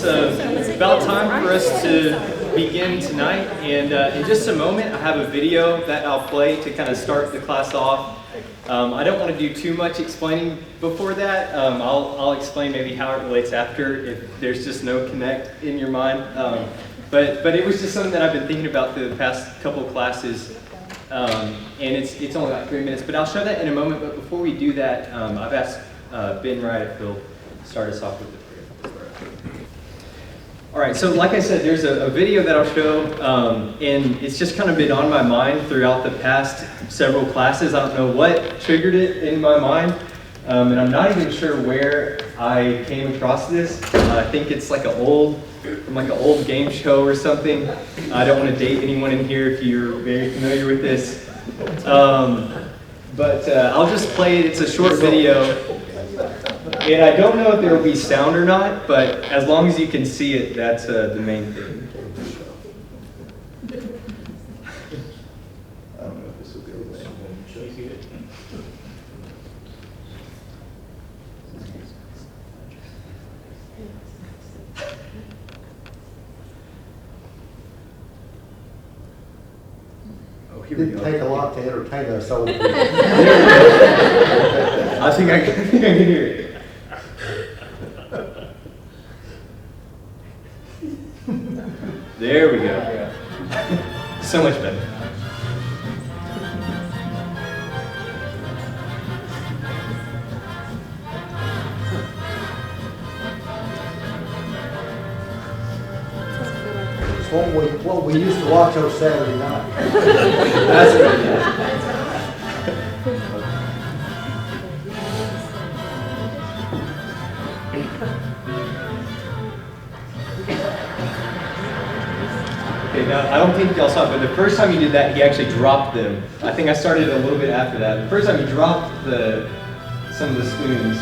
it's about time for us to begin tonight, and in just a moment I have a video that I'll play to kind of start the class off. I don't want to do too much explaining before that. I'll explain maybe how it relates after if there's just no connect in your mind. But it was just something that I've been thinking about the past couple classes, and it's only about 3 minutes, but I'll show that in a moment. But before we do that, I've asked Ben Wright if he'll start us off with the prayer. All right, so like I said, there's a video that I'll show, and it's just kind of been on my mind throughout the past several classes. I don't know what triggered it in my mind, and I'm not even sure where I came across this. I think it's like an old game show or something. I don't want to date anyone in here if you're very familiar with this. But I'll just play it. It's a short video. And I don't know if there will be sound or not, but as long as you can see it, that's the main thing. I don't know if this will go away. Oh, here we go. It didn't take a lot to entertain us old people. I think I can hear it. There we go. So much better. It's what we used to watch on Saturday night. That's right. Yeah. Okay, now I don't think y'all saw it, but the first time he did that, he actually dropped them. I think I started a little bit after that. The first time he dropped some of the spoons.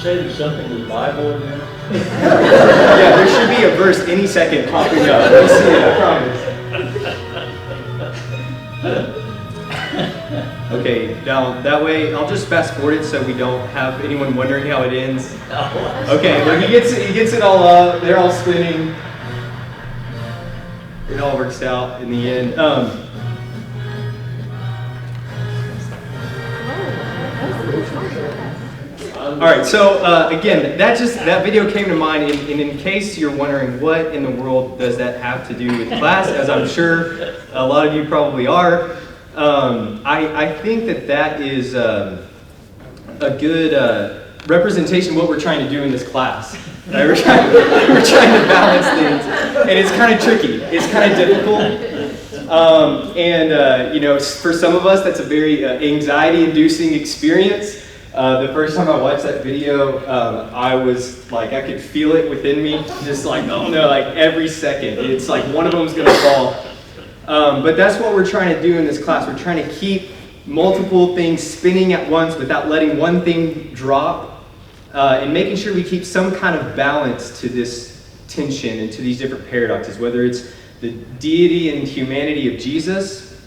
Say there's something in the Bible in there? Yeah, there should be a verse any second popping up. You'll see it, I promise. Okay, now that way I'll just fast forward it so we don't have anyone wondering how it ends. Okay, but he gets it all up. They're all spinning. It all works out in the end. All right, so again, that video came to mind, and in case you're wondering what in the world does that have to do with class, as I'm sure a lot of you probably are, I think that is a good representation of what we're trying to do in this class. Right? We're trying to balance things, and it's kind of tricky. It's kind of difficult. For some of us, that's a very anxiety-inducing experience. The first time I watched that video, I was like, I could feel it within me, just like, oh no, like every second. It's like one of them's gonna fall. But that's what we're trying to do in this class. We're trying to keep multiple things spinning at once without letting one thing drop, and making sure we keep some kind of balance to this tension and to these different paradoxes, whether it's the deity and humanity of Jesus,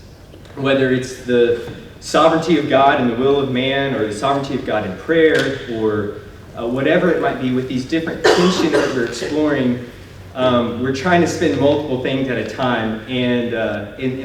whether it's the sovereignty of God and the will of man, or the sovereignty of God in prayer, or whatever it might be. With these different tensions that we're exploring, we're trying to spin multiple things at a time, and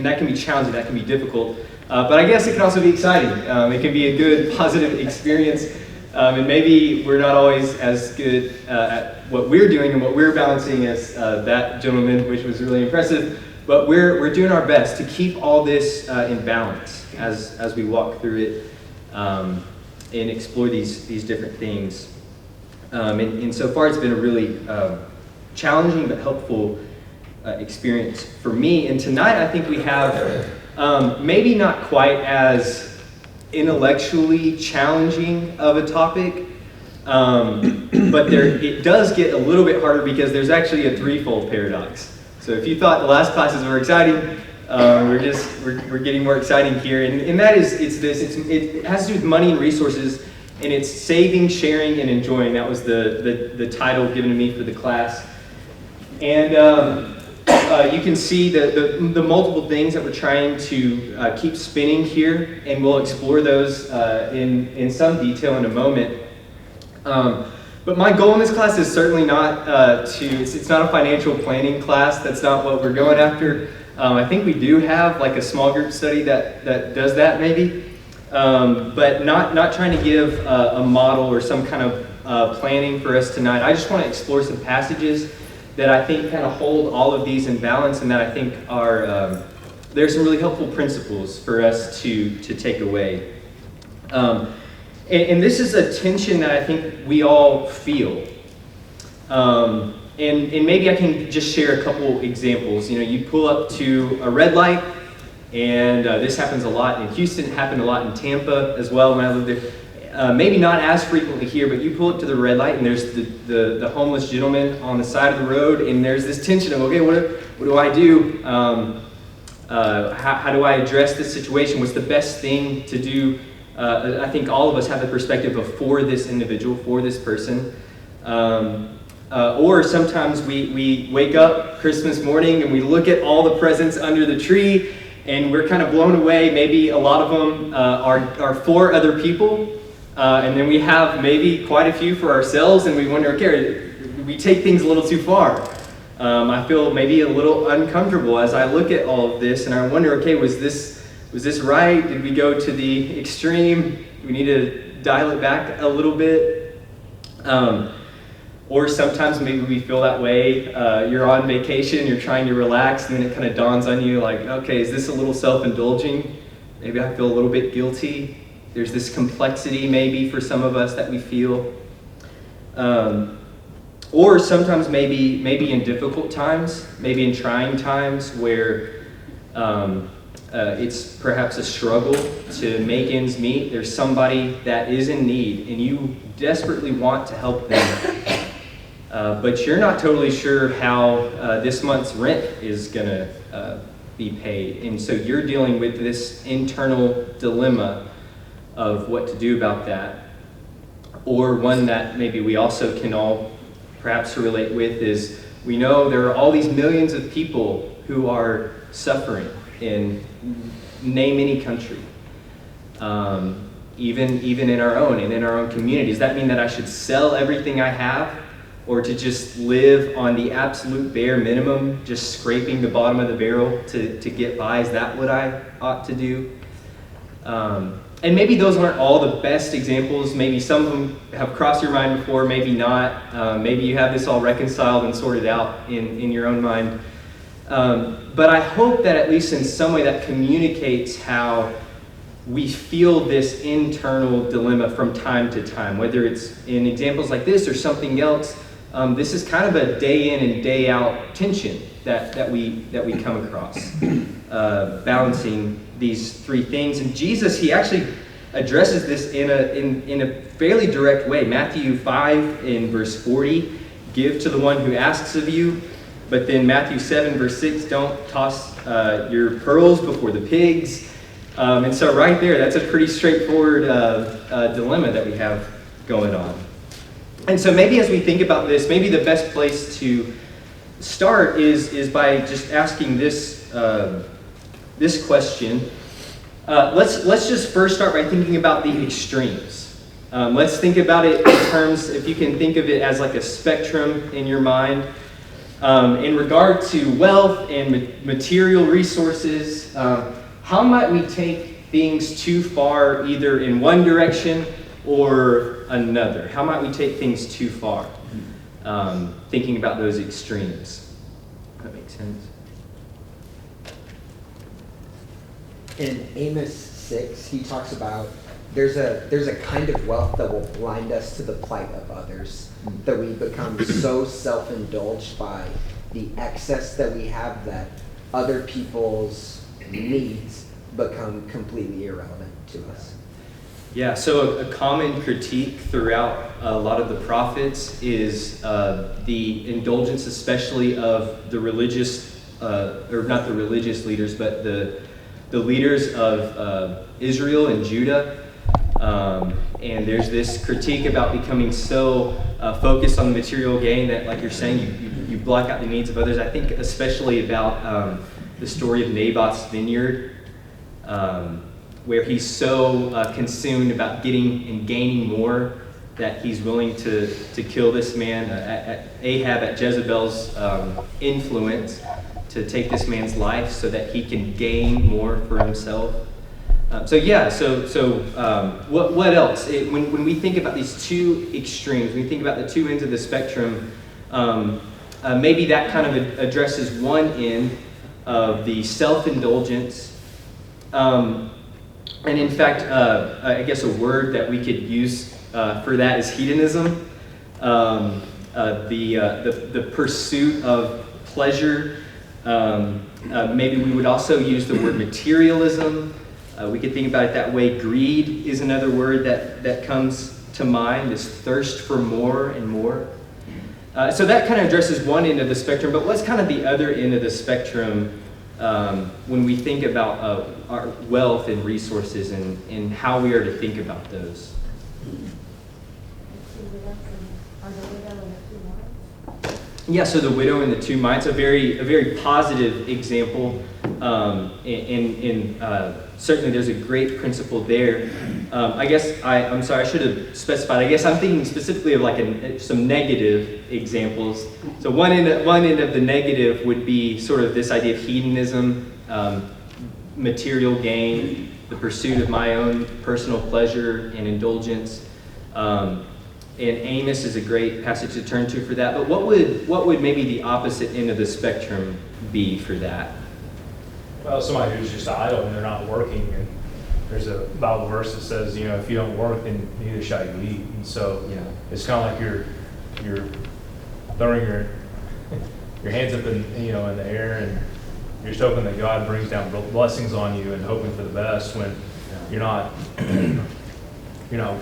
that can be challenging, that can be difficult, but I guess it can also be exciting. It can be a good, positive experience, and maybe we're not always as good at what we're doing and what we're balancing as that gentleman, which was really impressive, but we're doing our best to keep all this in balance as we walk through it and explore these different things. And so far it's been a really challenging but helpful experience for me. And tonight I think we have maybe not quite as intellectually challenging of a topic, but it does get a little bit harder because there's actually a threefold paradox. So if you thought the last classes were exciting, we're getting more exciting here, and that is it has to do with money and resources, and it's saving, sharing, and enjoying. That was the title given to me for the class, and you can see the multiple things that we're trying to keep spinning here, and we'll explore those in some detail in a moment. But my goal in this class is certainly not it's not a financial planning class. That's not what we're going after. I think we do have like a small group study that does that maybe, but not trying to give a model or some kind of planning for us tonight. I just want to explore some passages that I think kind of hold all of these in balance, and that I think are there's some really helpful principles for us to take away. And this is a tension that I think we all feel. And maybe I can just share a couple examples. You know, you pull up to a red light, and this happens a lot in Houston. It happened a lot in Tampa as well when I lived there. Maybe not as frequently here, but you pull up to the red light, and there's the homeless gentleman on the side of the road, and there's this tension of, okay, what do I do? How do I address this situation? What's the best thing to do? I think all of us have the perspective of for this individual, for this person. Or sometimes we wake up Christmas morning and we look at all the presents under the tree, and we're kind of blown away. Maybe a lot of them are for other people, and then we have maybe quite a few for ourselves, and we wonder, okay, we take things a little too far. I feel maybe a little uncomfortable as I look at all of this, and I wonder, okay, was this right? Did we go to the extreme? Do we need to dial it back a little bit? Or sometimes maybe we feel that way. You're on vacation, you're trying to relax, and then it kind of dawns on you like, okay, is this a little self-indulging? Maybe I feel a little bit guilty. There's this complexity maybe for some of us that we feel. Or sometimes maybe in difficult times, maybe in trying times where it's perhaps a struggle to make ends meet. There's somebody that is in need, and you desperately want to help them. But you're not totally sure how this month's rent is going to be paid. And so you're dealing with this internal dilemma of what to do about that. Or one that maybe we also can all perhaps relate with is, we know there are all these millions of people who are suffering in name any country. Even in our own and in our own community. Does that mean that I should sell everything I have, or to just live on the absolute bare minimum, just scraping the bottom of the barrel to get by? Is that what I ought to do? And maybe those aren't all the best examples. Maybe some of them have crossed your mind before, maybe not. Maybe you have this all reconciled and sorted out in your own mind. But I hope that at least in some way that communicates how we feel this internal dilemma from time to time, whether it's in examples like this or something else. This is kind of a day in and day out tension that we come across, balancing these three things. And Jesus, he actually addresses this in a fairly direct way. Matthew 5 in verse 40, give to the one who asks of you. But then Matthew 7 verse 6, don't toss your pearls before the pigs. And so right there, that's a pretty straightforward dilemma that we have going on. And so maybe as we think about this, maybe the best place to start is by just asking this question. Let's just first start by thinking about the extremes. Let's think about it in terms, if you can think of it as like a spectrum in your mind. In regard to wealth and material resources, how might we take things too far either in one direction or another? How might we take things too far? Thinking about those extremes. That makes sense. In Amos 6, he talks about there's a kind of wealth that will blind us to the plight of others, that we become so self-indulged by the excess that we have that other people's needs become completely irrelevant to us. Yeah, so a common critique throughout a lot of the prophets is the indulgence, especially of the religious, or not the religious leaders, but the leaders of Israel and Judah. And there's this critique about becoming so focused on the material gain that, like you're saying, you block out the needs of others. I think especially about the story of Naboth's vineyard, where he's so consumed about getting and gaining more that he's willing to kill this man, Ahab, at Jezebel's influence, to take this man's life so that he can gain more for himself. What else? When we think about these two extremes, when we think about the two ends of the spectrum, maybe that kind of addresses one end of the self-indulgence. And in fact, I guess a word that we could use for that is hedonism, the pursuit of pleasure. Maybe we would also use the word materialism. We could think about it that way. Greed is another word that comes to mind, this thirst for more and more. So that kind of addresses one end of the spectrum, but what's kind of the other end of the spectrum when we think about our wealth and resources and how we are to think about those? Yeah, so the widow and the two mites, a very positive example, and certainly there's a great principle there. I'm sorry, I should have specified. I guess I'm thinking specifically of like some negative examples. So one end of the negative would be sort of this idea of hedonism, material gain, the pursuit of my own personal pleasure and indulgence. And Amos is a great passage to turn to for that. But what would maybe the opposite end of the spectrum be for that? Well, somebody who's just idle and they're not working, and there's a Bible verse that says, if you don't work, then neither shall you eat. And so it's kind of like you're throwing your hands up in the air, and you're just hoping that God brings down blessings on you and hoping for the best when you're not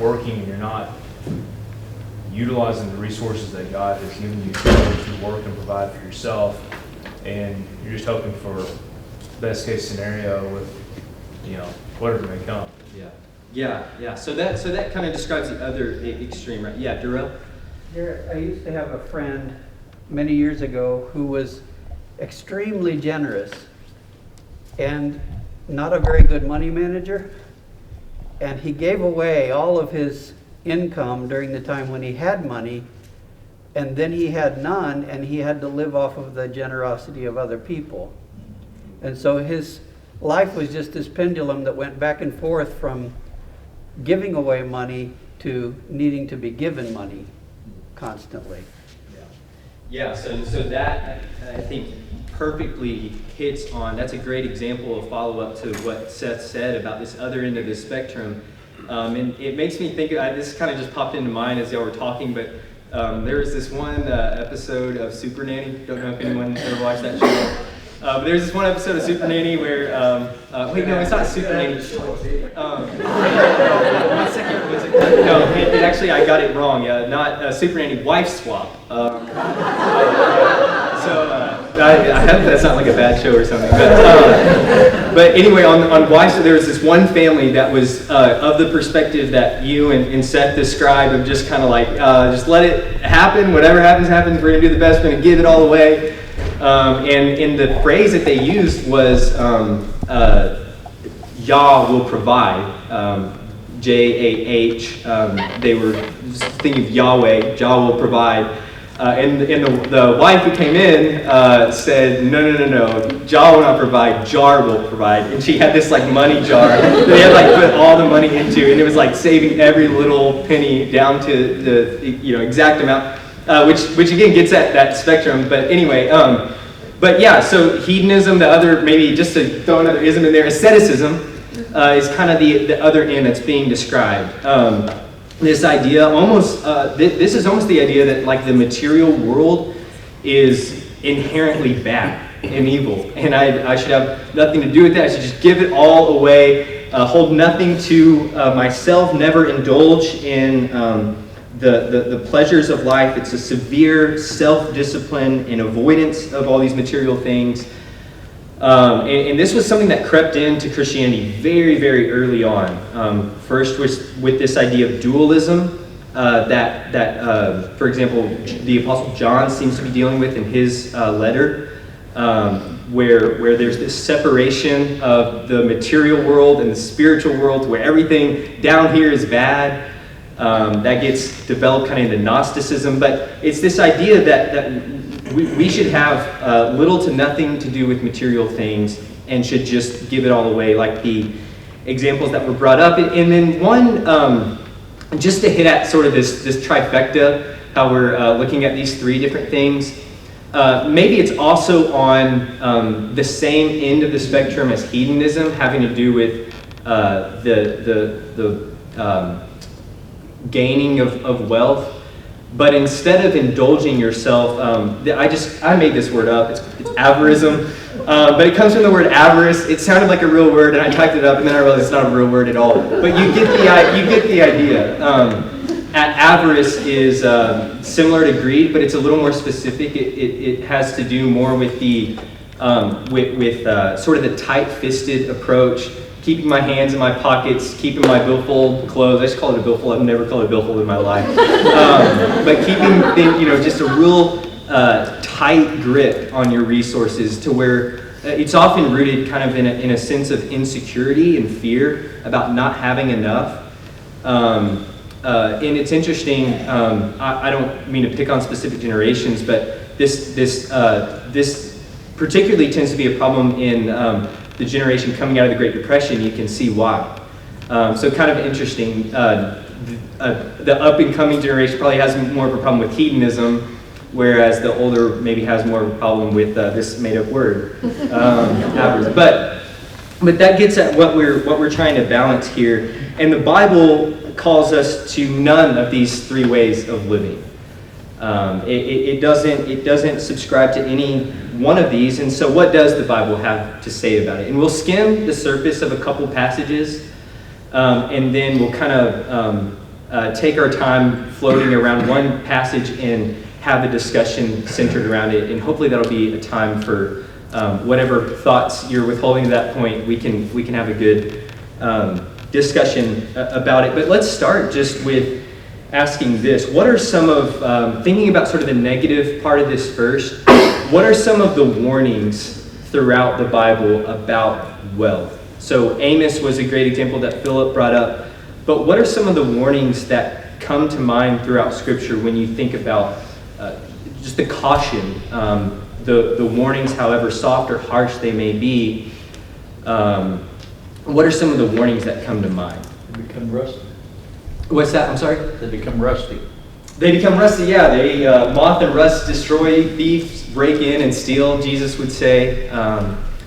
working and you're not utilizing the resources that God has given you to work and provide for yourself, and you're just hoping for best case scenario with whatever may come. Yeah. So that kind of describes the other extreme, right? Yeah, Darrell? I used to have a friend many years ago who was extremely generous and not a very good money manager, and he gave away all of his income during the time when he had money, and then he had none, and he had to live off of the generosity of other people. And so his life was just this pendulum that went back and forth from giving away money to needing to be given money constantly. So that, I think, perfectly hits on, that's a great example of follow-up to what Seth said about this other end of the spectrum. And it makes me think, this kind of just popped into mind as y'all were talking, but there was this one episode of Super Nanny. Don't know if anyone ever watched that show. But there's this one episode of Super Nanny where, wait, no, it's not Super Nanny. One second, was it? No, it actually, I got it wrong. Not Super Nanny, Wife Swap. I hope that's not like a bad show or something. But anyway, on Wife Swap, there was this one family that was of the perspective that you and Seth described, of just kind of like, just let it happen. Whatever happens, happens. We're going to do the best. We're going to give it all away. And the phrase that they used was, Yah will provide, J-A-H. They were thinking of Yahweh, Jah will provide. And the wife who came in said, no, Jah will not provide, Jar will provide. And she had this like money jar that they had like put all the money into, and it was like saving every little penny down to the exact amount, which again gets at that spectrum. But anyway, so hedonism, the other, maybe just to throw another ism in there, asceticism is kind of the other end that's being described. This idea, this is almost the idea that like the material world is inherently bad and evil, and I should have nothing to do with that. I should just give it all away, hold nothing to myself, never indulge in the pleasures of life. It's a severe self-discipline and avoidance of all these material things. And this was something that crept into Christianity very, very early on. First was with this idea of dualism, that for example, the Apostle John seems to be dealing with in his letter, where there's this separation of the material world and the spiritual world, where everything down here is bad. That gets developed kind of into Gnosticism, but it's this idea that we should have little to nothing to do with material things and should just give it all away, like the examples that were brought up. And then one, just to hit at sort of this trifecta, how we're looking at these three different things. Maybe it's also on the same end of the spectrum as hedonism, having to do with the gaining of wealth. But instead of indulging yourself, I made this word up. It's avarism, but it comes from the word avarice. It sounded like a real word, and I typed it up, and then I realized it's not a real word at all. But you get the idea. Avarice is similar to greed, but it's a little more specific. It has to do more with the sort of the tight-fisted approach. Keeping my hands in my pockets, keeping my billfold closed. I just call it a billfold. I've never called it a billfold in my life. But keeping just a real tight grip on your resources, to where it's often rooted kind of in a sense of insecurity and fear about not having enough. And it's interesting. I don't mean to pick on specific generations, but this particularly tends to be a problem in the generation coming out of the Great Depression. You can see why. So kind of interesting. The up-and-coming generation probably has more of a problem with hedonism, whereas the older maybe has more of a problem with this made-up word, avarice. But that gets at what we're trying to balance here. And the Bible calls us to none of these three ways of living. It doesn't subscribe to any one of these, and so what does the Bible have to say about it? And we'll skim the surface of a couple passages, and then we'll kind of take our time floating around one passage and have a discussion centered around it, and hopefully that'll be a time for whatever thoughts you're withholding at that point. We can have a good discussion about it. But let's start just with asking this. What are some of, thinking about sort of the negative part of this first, what are some of the warnings throughout the Bible about wealth? So Amos was a great example that Philip brought up, but what are some of the warnings that come to mind throughout Scripture when you think about just the caution, the warnings, however soft or harsh they may be? What are some of the warnings that come to mind? They become rusty. What's that? I'm sorry? They become rusty. They become rusty, yeah. They moth and rust destroy, thieves break in and steal, Jesus would say.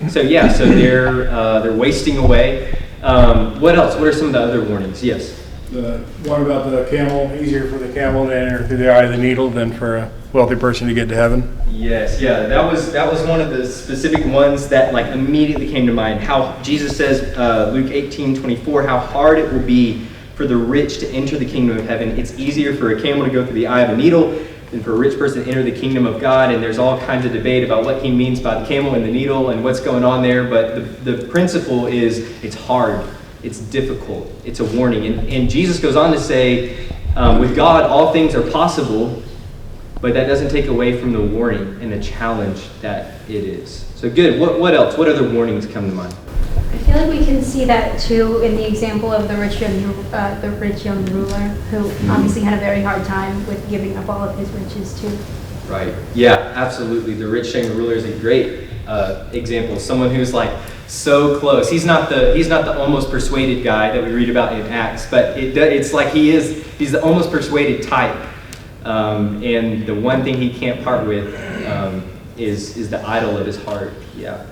So they're wasting away. What else? What are some of the other warnings? Yes. The one about the camel, easier for the camel to enter through the eye of the needle than for a wealthy person to get to heaven. Yes, yeah. That was one of the specific ones that like immediately came to mind. How Jesus says, Luke 18:24, how hard it will be for the rich to enter the kingdom of heaven. It's easier for a camel to go through the eye of a needle than for a rich person to enter the kingdom of God. And there's all kinds of debate about what he means by the camel and the needle and what's going on there. But the principle is it's hard, it's difficult, it's a warning. And Jesus goes on to say, with God, all things are possible, but that doesn't take away from the warning and the challenge that it is. So good. What else? What other warnings come to mind? I feel like we can see that too in the example of the rich young ruler, who obviously had a very hard time with giving up all of his riches too. Right. Yeah, absolutely. The rich young ruler is a great example. Someone who's like so close. He's not the almost persuaded guy that we read about in Acts, but it's like he's the almost persuaded type. And the one thing he can't part with is the idol of his heart. Yeah.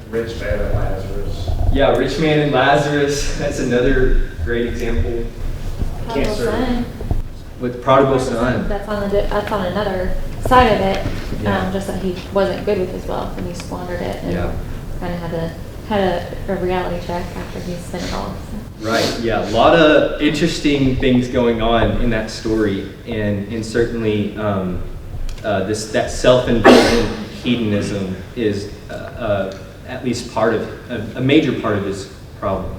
Rich man and Lazarus. Yeah, rich man and Lazarus. That's another great example. Prodigal son. With prodigal son. That's on another side of it. Yeah. Just that he wasn't good with his wealth and he squandered it, and kind of had a reality check after he spent it all. So. Right. Yeah. A lot of interesting things going on in that story, and certainly that self-indulgent hedonism is at least part of a major part of his problem.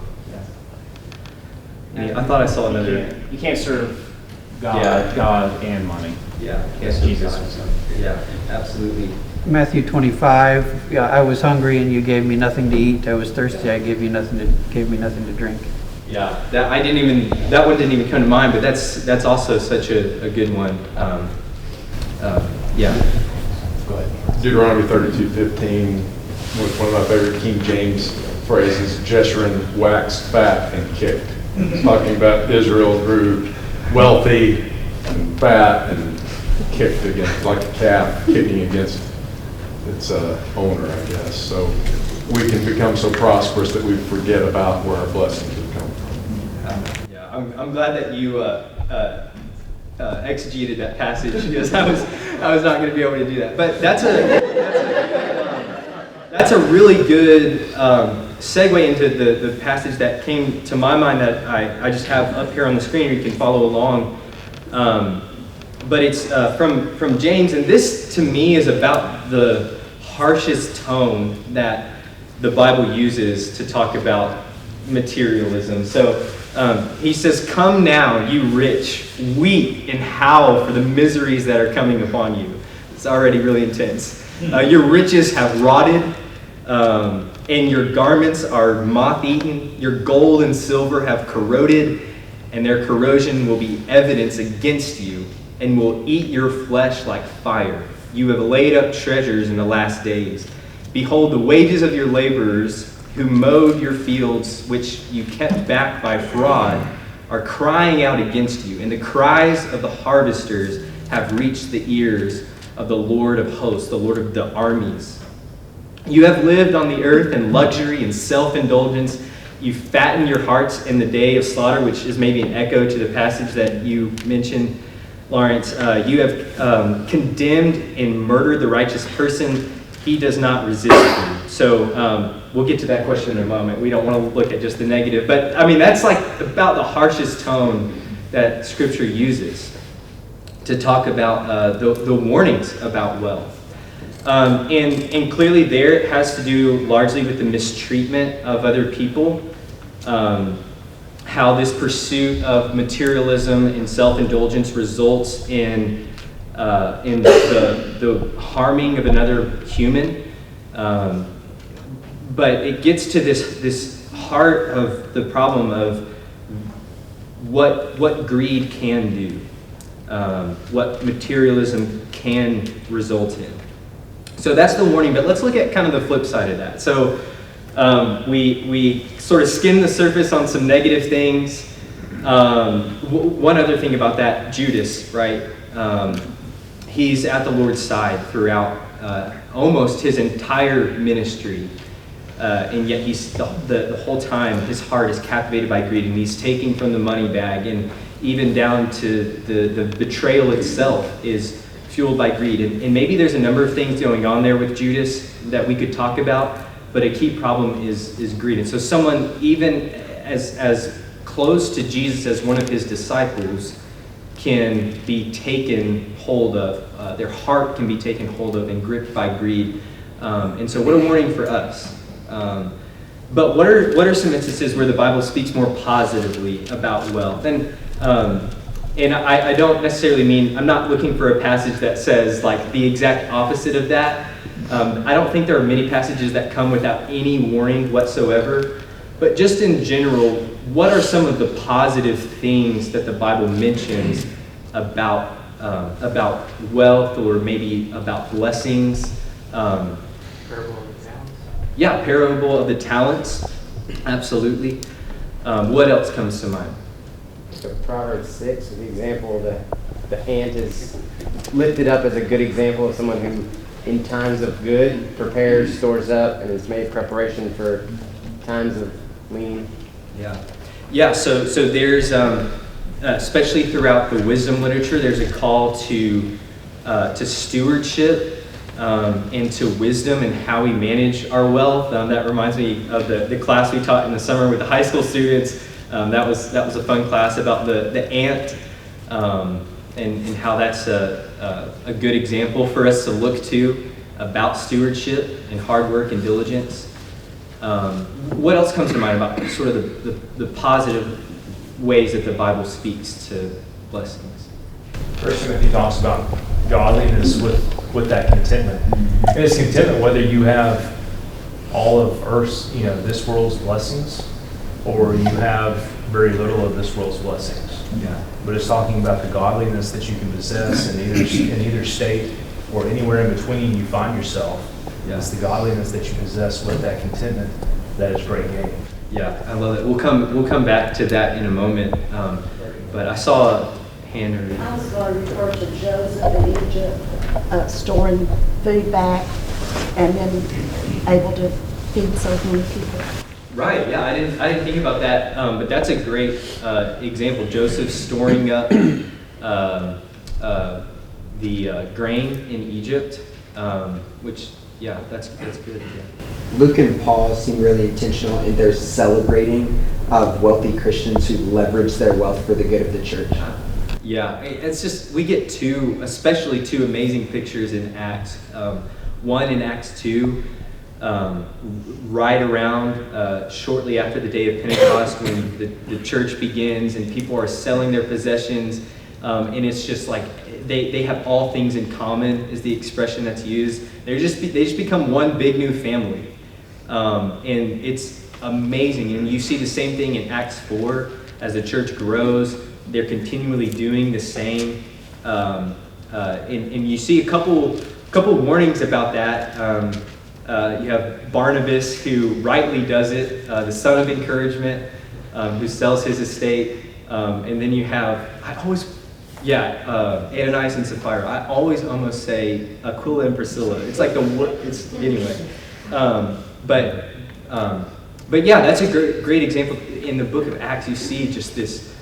Yeah. I thought I saw another. You can't serve God and money. Yeah. Yes, Jesus was. Yeah, absolutely. Matthew 25, yeah, I was hungry and you gave me nothing to eat. I was thirsty, I gave me nothing to drink. Yeah, that one didn't even come to mind, but that's also such a good one. Yeah. Go ahead. Deuteronomy 32:15, one of my favorite King James phrases, Jeshurun waxed fat and kicked. It's talking about Israel grew wealthy and fat and kicked against, like a calf kicking against its owner, I guess. So we can become so prosperous that we forget about where our blessings have come from. Yeah, I'm glad that you exegeted that passage because I was not going to be able to do that. But that's a really good segue into the passage that came to my mind that I just have up here on the screen. You can follow along. But it's from James, and this to me is about the harshest tone that the Bible uses to talk about materialism. So he says, "Come now, you rich, weep and howl for the miseries that are coming upon you." It's already really intense. Your riches have rotted, and your garments are moth-eaten. Your gold and silver have corroded, and their corrosion will be evidence against you, and will eat your flesh like fire. You have laid up treasures in the last days. Behold, the wages of your laborers who mowed your fields, which you kept back by fraud, are crying out against you, and the cries of the harvesters have reached the ears of the Lord of hosts, the Lord of the armies. You have lived on the earth in luxury and self-indulgence. You fatten your hearts in the day of slaughter, which is maybe an echo to the passage that you mentioned, Lawrence. You have condemned and murdered the righteous person. He does not resist you. So we'll get to that question in a moment. We don't want to look at just the negative. But, I mean, that's like about the harshest tone that Scripture uses to talk about the warnings about wealth. And clearly there it has to do largely with the mistreatment of other people. How this pursuit of materialism and self-indulgence results in the harming of another human. But it gets to this heart of the problem of what greed can do, what materialism can result in. So that's the warning, but let's look at kind of the flip side of that. So we sort of skim the surface on some negative things. One other thing about that, Judas, right? He's at the Lord's side throughout almost his entire ministry. And yet he's the whole time, his heart is captivated by greed, and he's taking from the money bag, and even down to the betrayal itself is fueled by greed. And maybe there's a number of things going on there with Judas that we could talk about, but a key problem is greed. And so someone even as close to Jesus as one of his disciples can be taken hold of, their heart can be taken hold of and gripped by greed. And so what a warning for us. But what are some instances where the Bible speaks more positively about wealth? And I don't necessarily mean, I'm not looking for a passage that says like the exact opposite of that. I don't think there are many passages that come without any warning whatsoever. But just in general, what are some of the positive things that the Bible mentions about wealth, or maybe about blessings? Parable of the talents. Yeah, parable of the talents. Absolutely. What else comes to mind? So Proverbs 6 is the example that the ant is lifted up as a good example of someone who, in times of good, prepares, stores up, and has made preparation for times of lean. Yeah. So there's especially throughout the wisdom literature, there's a call to stewardship and to wisdom and how we manage our wealth. That reminds me of the class we taught in the summer with the high school students. That was a fun class about the ant and how that's a good example for us to look to about stewardship and hard work and diligence. What else comes to mind about sort of the positive ways that the Bible speaks to blessings? First Timothy talks about godliness with that contentment. And it's contentment whether you have all of earth's, this world's blessings, or you have very little of this world's blessings. Yeah. But it's talking about the godliness that you can possess in either state or anywhere in between you find yourself. Yeah. It's the godliness that you possess with that contentment that is great gain. Yeah, I love it. We'll come back to that in a moment. But I saw a hand raised. I was going to refer to Joseph in Egypt, storing food back and then able to feed so many people. Right. Yeah, I didn't think about that. But that's a great example. Joseph storing up the grain in Egypt, which that's good. Yeah. Luke and Paul seem really intentional in their celebrating of wealthy Christians who leverage their wealth for the good of the church. Yeah, it's just, we get especially two amazing pictures in Acts. One in Acts 2, right around shortly after the day of Pentecost, when the church begins and people are selling their possessions, and it's just like they have all things in common is the expression that's used. They just become one big new family, and it's amazing. And you see the same thing in Acts 4 as the church grows. They're continually doing the same, and you see a couple warnings about that. You have Barnabas, who rightly does it, the son of encouragement, who sells his estate, and then you have Ananias and Sapphira. I always almost say Aquila and Priscilla. It's like anyway. But yeah, that's a great example. In the book of Acts, you see just this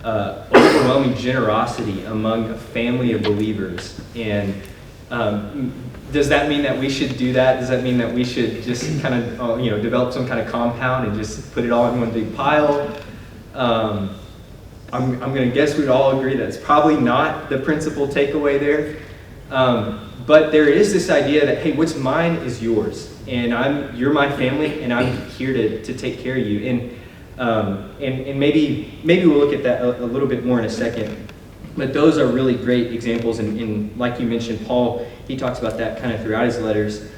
overwhelming generosity among a family of believers. And does that mean that we should do that? Does that mean that we should just kind of develop some kind of compound and just put it all in one big pile? I'm going to guess we'd all agree that's probably not the principal takeaway there. But there is this idea that, hey, what's mine is yours, and you're my family, and I'm here to take care of you. And maybe we'll look at that a little bit more in a second. But those are really great examples, and like you mentioned, Paul, he talks about that kind of throughout his letters.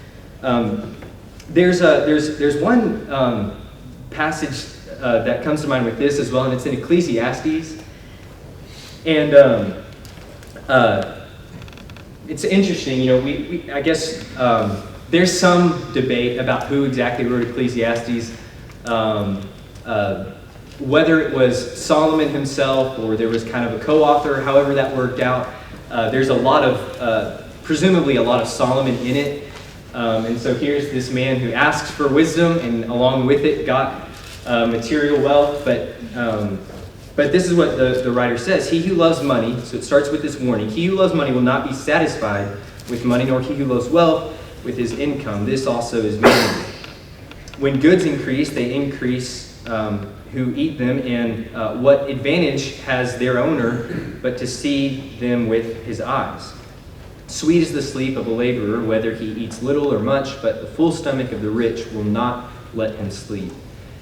There's one passage that comes to mind with this as well, and it's in Ecclesiastes. And it's interesting, I guess there's some debate about who exactly wrote Ecclesiastes, whether it was Solomon himself or there was kind of a co-author, however that worked out. There's presumably a lot of Solomon in it. And so here's this man who asks for wisdom and along with it got material wealth. But this is what the writer says. He who loves money, so it starts with this warning, he who loves money will not be satisfied with money, nor he who loves wealth with his income. This also is vanity. When goods increase, they increase who eat them, and what advantage has their owner but to see them with his eyes? Sweet is the sleep of a laborer, whether he eats little or much, but the full stomach of the rich will not let him sleep.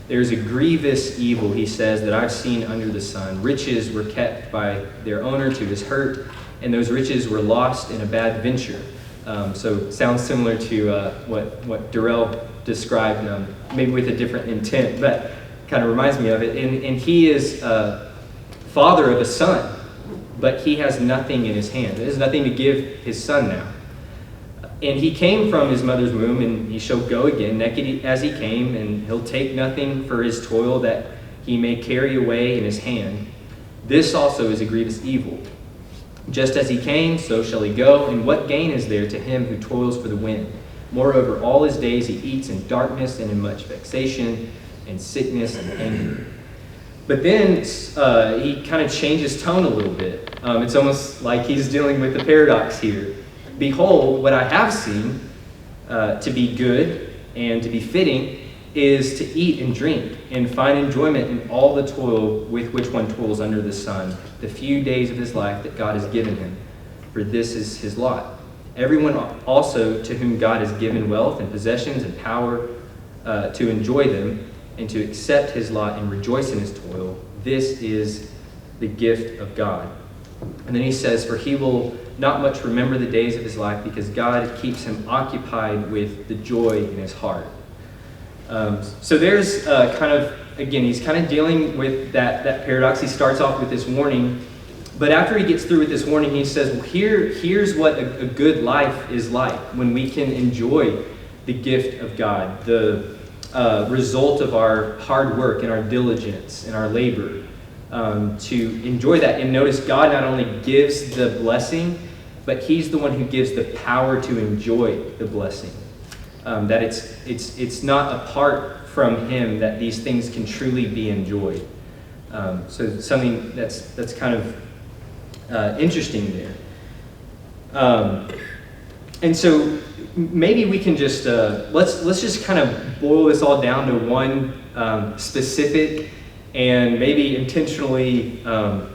There is a grievous evil, he says, that I've seen under the sun. Riches were kept by their owner to his hurt, and those riches were lost in a bad venture. So it sounds similar to what Durrell described, maybe with a different intent, but kind of reminds me of it. And he is father of a son, but he has nothing in his hand. There's nothing to give his son now. And he came from his mother's womb, and he shall go again naked as he came, and he'll take nothing for his toil that he may carry away in his hand. This also is a grievous evil. Just as he came, so shall he go, and what gain is there to him who toils for the wind? Moreover, all his days he eats in darkness and in much vexation and sickness and anger. But then he kind of changes tone a little bit. It's almost like he's dealing with the paradox here. Behold, what I have seen to be good and to be fitting is to eat and drink and find enjoyment in all the toil with which one toils under the sun, the few days of his life that God has given him, for this is his lot. Everyone also to whom God has given wealth and possessions and power to enjoy them and to accept his lot and rejoice in his toil, this is the gift of God. And then he says, for he will not much remember the days of his life because God keeps him occupied with the joy in his heart. So there's again, he's kind of dealing with that paradox. He starts off with this warning, but after he gets through with this warning, he says, well, here's what a good life is like when we can enjoy the gift of God, the result of our hard work and our diligence and our labor, to enjoy that. And notice God not only gives the blessing, but he's the one who gives the power to enjoy the blessing. That it's not apart from him that these things can truly be enjoyed. So something that's kind of interesting there. And so maybe we can just let's just kind of boil this all down to one specific and maybe intentionally I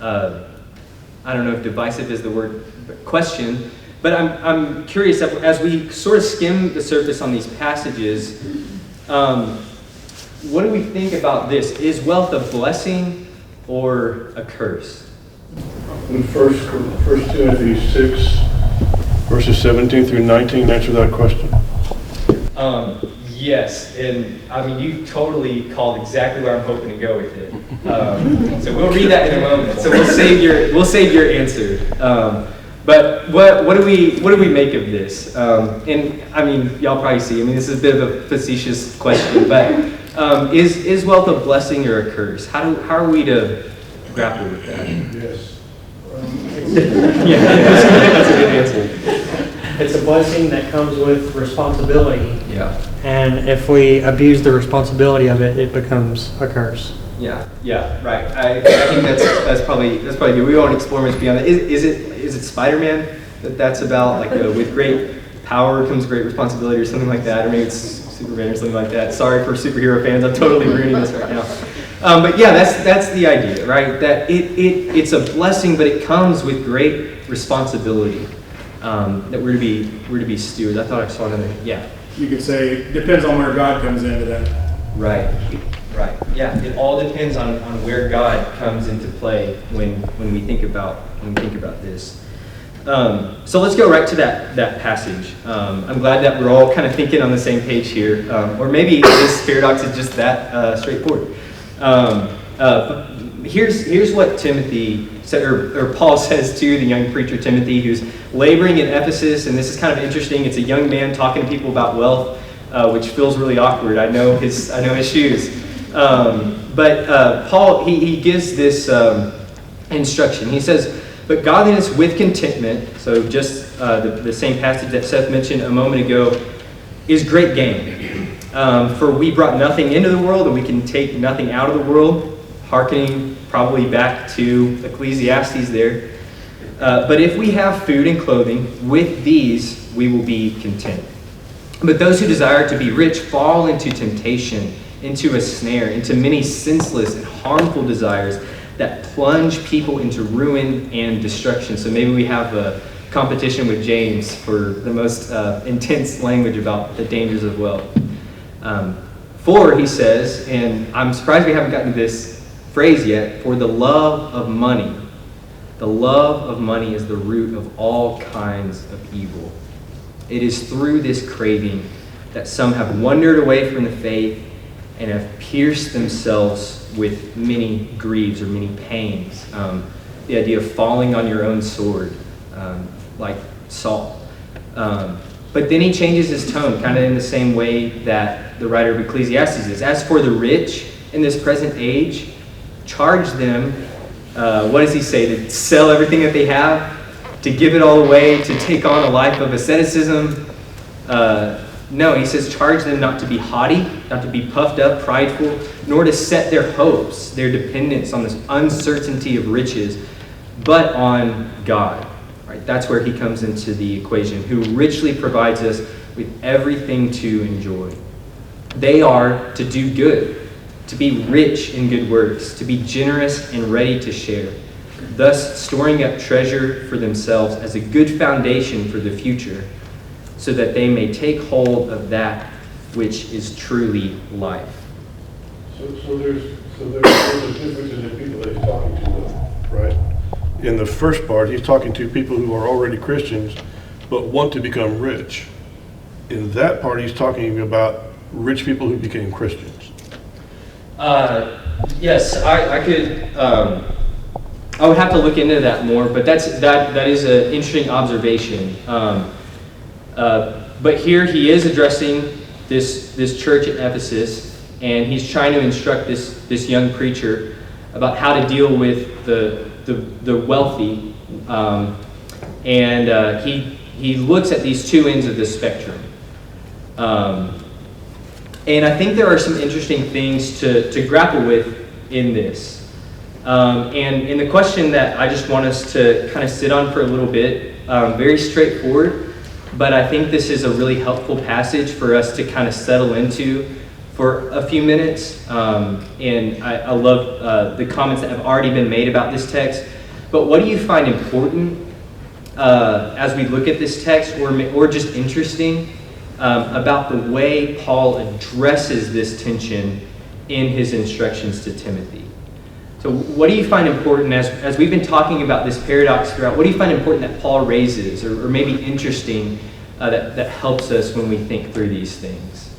don't know if divisive is the word question, but I'm curious, as we sort of skim the surface on these passages, what do we think about this? Is wealth a blessing or a curse? In 1 Timothy 6, verses 17 through 19, answer that question. Yes, and I mean, you totally called exactly where I'm hoping to go with it. So we'll read that in a moment. So we'll save your answer. But what do we make of this? And I mean, y'all probably see. I mean, this is a bit of a facetious question, but is wealth a blessing or a curse? How are we to grapple with that? Yes. Yeah, that's a good answer. It's a blessing that comes with responsibility. Yeah. And if we abuse the responsibility of it, it becomes a curse. Yeah, right. I think that's probably good. We won't explore much beyond that. Is it Spider-Man that's about, like, with great power comes great responsibility or something like that, or maybe it's Superman or something like that. Sorry for superhero fans, I'm totally ruining this right now. But yeah, that's the idea, right? That it's a blessing, but it comes with great responsibility. That we're to be stewards. I thought I saw another. Yeah. You could say it depends on where God comes into that. Right. Yeah. It all depends on where God comes into play when we think about this. So let's go right to that passage. I'm glad that we're all kind of thinking on the same page here, or maybe this paradox is just that straightforward. Here's what Timothy said, or Paul says to the young preacher Timothy, who's laboring in Ephesus, and this is kind of interesting. It's a young man talking to people about wealth, which feels really awkward. I know his shoes. But Paul, he gives this instruction. He says, but godliness with contentment, so just the same passage that Seth mentioned a moment ago, is great gain. For we brought nothing into the world, and we can take nothing out of the world, hearkening probably back to Ecclesiastes there. But if we have food and clothing, with these we will be content. But those who desire to be rich fall into temptation, into a snare, into many senseless and harmful desires that plunge people into ruin and destruction. So maybe we have a competition with James for the most intense language about the dangers of wealth. For, he says, and I'm surprised we haven't gotten to this phrase yet, for the love of money. The love of money is the root of all kinds of evil. It is through this craving that some have wandered away from the faith and have pierced themselves with many griefs or many pains. The idea of falling on your own sword, like Saul. But then he changes his tone, kind of in the same way that the writer of Ecclesiastes is. As for the rich in this present age, charge them, what does he say, to sell everything that they have, to give it all away, to take on a life of asceticism? No, he says charge them not to be haughty, not to be puffed up, prideful, nor to set their hopes, their dependence on this uncertainty of riches, but on God. Right? That's where he comes into the equation, who richly provides us with everything to enjoy. They are to do good, to be rich in good works, to be generous and ready to share, thus storing up treasure for themselves as a good foundation for the future, so that they may take hold of that which is truly life. So there's a difference in the people that he's talking to, though, right? in the first part, he's talking to people who are already Christians but want to become rich. In that part, he's talking about rich people who became Christians. Yes, I could. I would have to look into that more, but that is an interesting observation. But here he is addressing this church at Ephesus, and he's trying to instruct this young preacher about how to deal with the wealthy, and he looks at these two ends of the spectrum. And I think there are some interesting things to grapple with in this. And the question that I just want us to kind of sit on for a little bit, very straightforward, but I think this is a really helpful passage for us to kind of settle into for a few minutes. And I love the comments that have already been made about this text. But what do you find important as we look at this text, or just interesting about the way Paul addresses this tension in his instructions to Timothy? So what do you find important as we've been talking about this paradox throughout? What do you find important that Paul raises, or maybe interesting that helps us when we think through these things?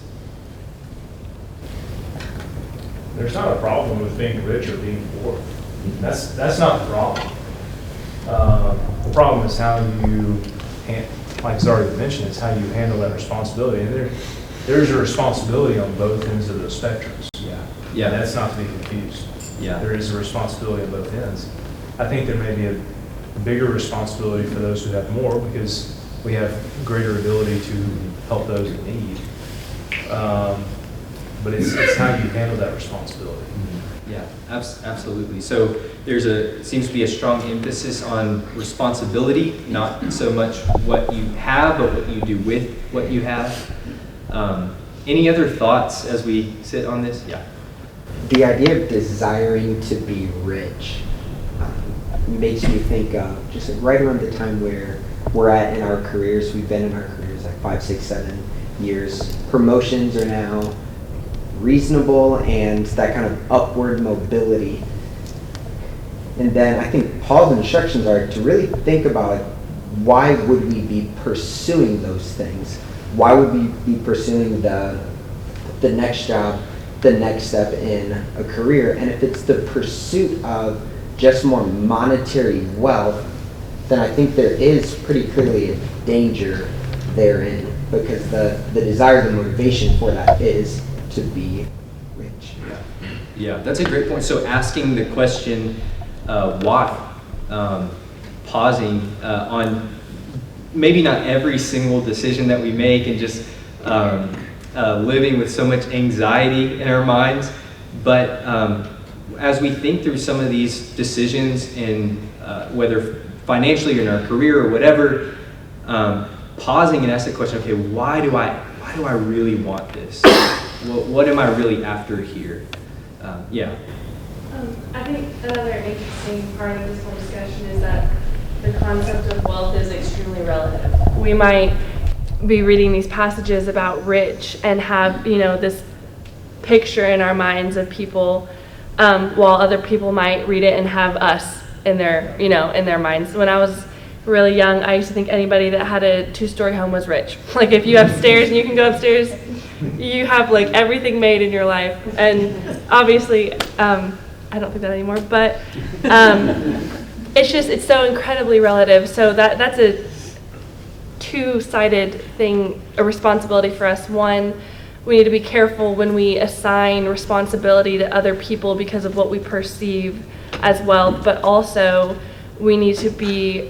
There's not a problem with being rich or being poor. That's not the problem. The problem is how you, like it's already mentioned, it's how you handle that responsibility. And there's a responsibility on both ends of the spectrums. Yeah. And that's not to be confused. Yeah. There is a responsibility on both ends. I think there may be a bigger responsibility for those who have more, because we have greater ability to help those in need. But it's how you handle that responsibility. Yeah, absolutely. So seems to be a strong emphasis on responsibility, not so much what you have, but what you do with what you have. Any other thoughts as we sit on this? Yeah. The idea of desiring to be rich makes me think of just right around the time where we're at in our careers. We've been in our careers like 5, 6, 7 years. Promotions are now reasonable, and that kind of upward mobility. And then I think Paul's instructions are to really think about why would we be pursuing those things? Why would we be pursuing the next job, the next step in a career? And if it's the pursuit of just more monetary wealth, then I think there is pretty clearly a danger therein, because the desire, the motivation for that is to be rich. Yeah, that's a great point. So asking the question, why? Pausing on maybe not every single decision that we make, and just living with so much anxiety in our minds. But as we think through some of these decisions, and whether financially or in our career or whatever, pausing and ask the question, okay, why do I really want this? What am I really after here? Yeah. I think another interesting part of this whole discussion is that the concept of wealth is extremely relative. We might be reading these passages about rich and have, this picture in our minds of people, while other people might read it and have us in their, in their minds. When I was really young, I used to think anybody that had a 2-story home was rich. Like, if you have stairs and you can go upstairs, you have like everything made in your life. And obviously, I don't think that anymore, but it's so incredibly relative. So that's a two-sided thing, a responsibility for us. One, we need to be careful when we assign responsibility to other people because of what we perceive as wealth, but also we need to be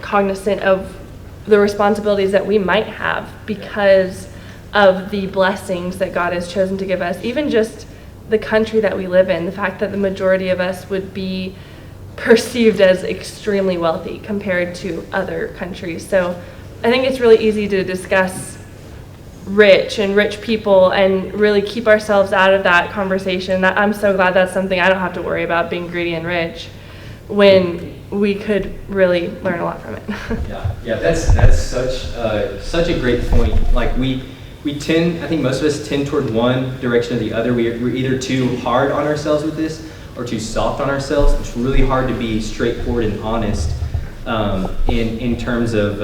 cognizant of the responsibilities that we might have because of the blessings that God has chosen to give us. Even just the country that we live in, the fact that the majority of us would be perceived as extremely wealthy compared to other countries. So I think it's really easy to discuss rich and rich people and really keep ourselves out of that conversation. I'm so glad that's something I don't have to worry about, being greedy and rich, when we could really learn a lot from it. Yeah, that's such a great point. Like we tend, I think most of us tend toward one direction or the other. We're either too hard on ourselves with this, or too soft on ourselves. It's really hard to be straightforward and honest in terms of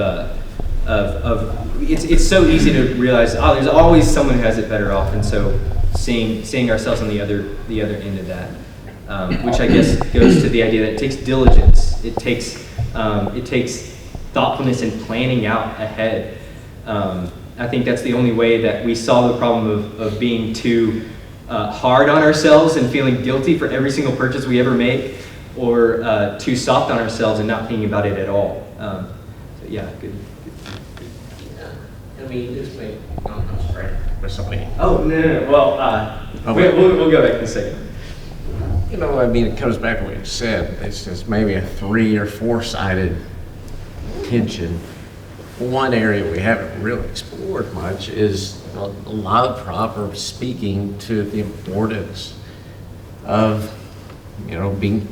it's so easy to realize, oh, there's always someone who has it better off, and so seeing ourselves on the other end of that, which I guess goes to the idea that it takes diligence, it takes thoughtfulness and planning out ahead. I think that's the only way that we solve the problem of being too hard on ourselves and feeling guilty for every single purchase we ever make, or too soft on ourselves and not thinking about it at all. So yeah, good. I mean, this may, I'm sorry, for somebody. Oh, no. Well, we'll go back in a second. You know, I mean, it comes back to what you said. It's just maybe a 3 or 4-sided tension. One area we haven't really explored much is a lot of Proverbs speaking to the importance of, being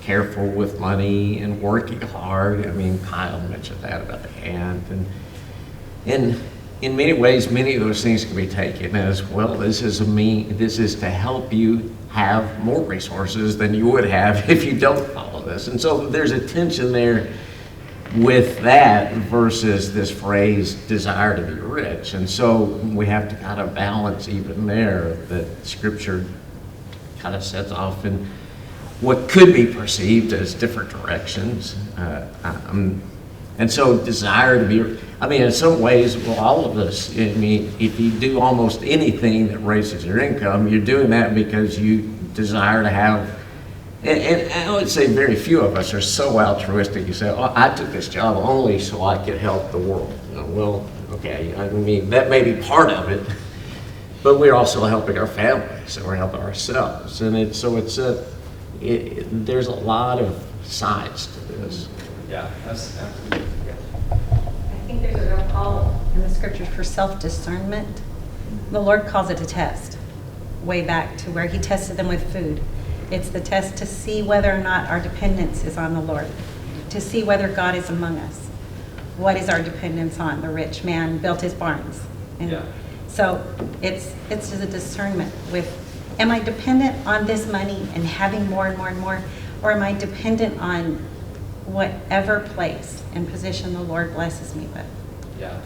careful with money and working hard. I mean, Kyle mentioned that about the hand. And in many ways, many of those things can be taken as, well, this is to help you have more resources than you would have if you don't follow this. And so there's a tension there with that versus this phrase, desire to be rich. And so we have to kind of balance even there that Scripture kind of sets off in what could be perceived as different directions. And so desire to be, in some ways, well, all of us, if you do almost anything that raises your income, you're doing that because you desire to have, and I would say very few of us are so altruistic. You say, oh, I took this job only so I could help the world. Well, okay, that may be part of it, but we're also helping our families and we're helping ourselves. And there's a lot of sides to this. Yeah, that's absolutely. I think there's a real call in the scriptures for self-discernment. The Lord calls it a test, way back to where he tested them with food. It's the test to see whether or not our dependence is on the Lord, to see whether God is among us. What is our dependence on? The rich man built his barns. And yeah. So it's just a discernment with, am I dependent on this money and having more and more and more, or am I dependent on whatever place and position the Lord blesses me with? Yeah,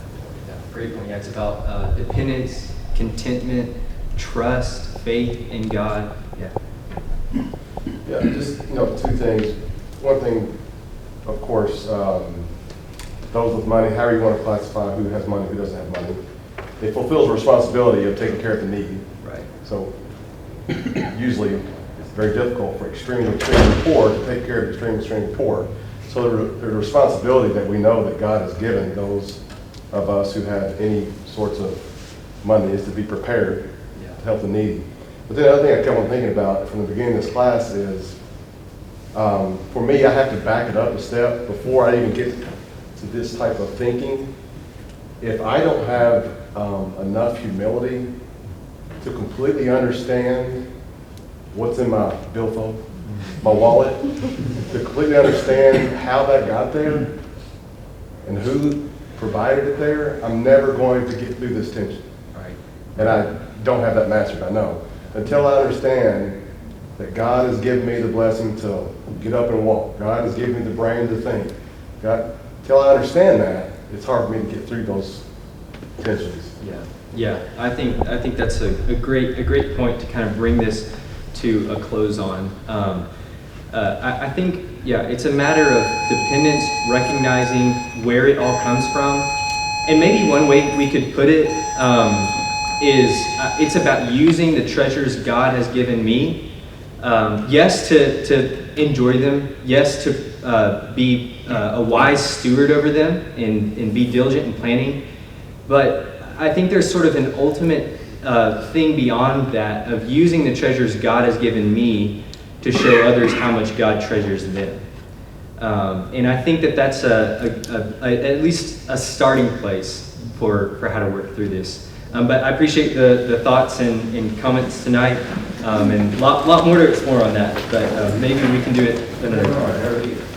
great point. Yeah, it's about dependence, contentment, trust, faith in God. Yeah. Yeah, just, 2 things. One thing, of course, those with money, however you want to classify who has money, who doesn't have money, it fulfills the responsibility of taking care of the needy. Right. So usually it's very difficult for extremely poor to take care of extremely poor. So there's a responsibility that we know that God has given those of us who have any sorts of money is to be prepared to help the needy. But then the other thing I kept on thinking about from the beginning of this class is, for me, I have to back it up a step before I even get to this type of thinking. If I don't have enough humility to completely understand what's in my billfold, my wallet, to completely understand how that got there and who provided it there, I'm never going to get through this tension. Right. And I don't have that mastered, I know. Until I understand that God has given me the blessing to get up and walk. God has given me the brain to think. Until I understand that, it's hard for me to get through those tensions. Yeah. I think that's a great point to kind of bring this to a close on. I think, it's a matter of dependence, recognizing where it all comes from. And maybe one way we could put it is it's about using the treasures God has given me. Yes, to enjoy them. Yes, to be a wise steward over them and be diligent in planning. But I think there's sort of an ultimate thing beyond that of using the treasures God has given me to show others how much God treasures them. And I think that's at least a starting place for how to work through this. But I appreciate the thoughts and comments tonight, and a lot more to explore on that, but maybe we can do it another time.